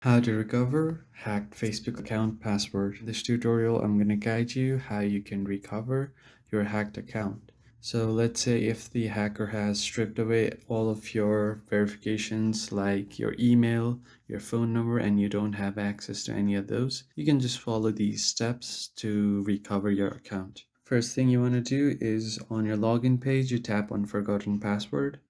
How to recover hacked Facebook account password. In this tutorial, I'm going to guide you how you can recover your hacked account. So let's say if the hacker has stripped away all of your verifications like your email, your phone number, and you don't have access to any of those, you can just follow these steps to recover your account. First thing you want to do is on your login page, you tap on forgotten password.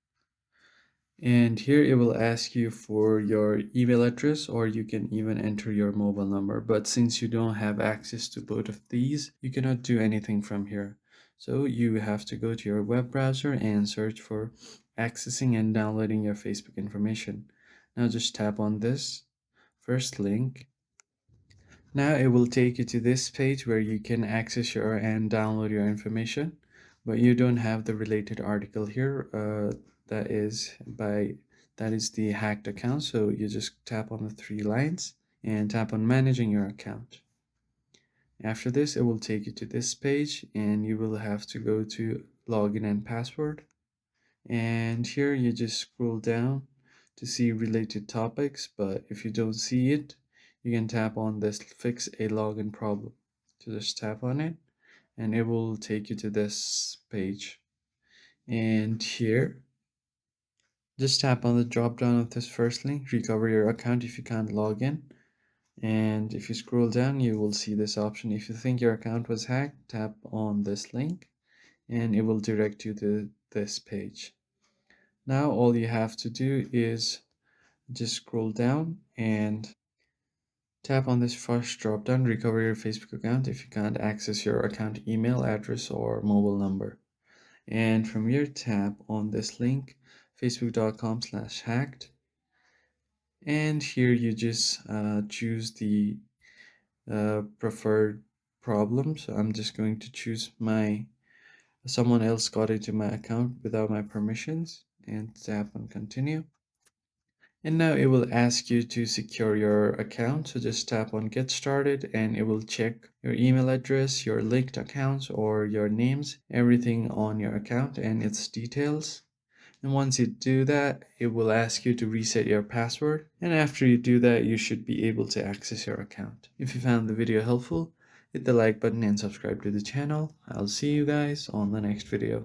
And here it will ask you for your email address, or you can even enter your mobile number. But since you don't have access to both of these, you cannot do anything from here. So you have to go to your web browser and search for accessing and downloading your Facebook information. Now just tap on this first link. Now it will take you to this page where you can access your and download your information, but you don't have the related article here. That is the hacked account. So you just tap on the three lines and tap on managing your account. After this, it will take you to this page and you will have to go to login and password. And here you just scroll down to see related topics, but if you don't see it, you can tap on this fix a login problem. So just tap on it and it will take you to this page. And here, just tap on the drop down of this first link, recover your account if you can't log in. And if you scroll down, you will see this option. If you think your account was hacked, tap on this link and it will direct you to this page. Now all you have to do is just scroll down and tap on this first drop down, recover your Facebook account if you can't access your account email address or mobile number. And from here, tap on this link, facebook.com/hacked. And here you just choose the preferred problem. So I'm just going to choose someone else got into my account without my permissions and tap on continue. And now it will ask you to secure your account. So just tap on get started and it will check your email address, your linked accounts or your names, everything on your account and its details. And once you do that, it will ask you to reset your password. And after you do that, you should be able to access your account. If you found the video helpful, hit the like button and subscribe to the channel. I'll see you guys on the next video.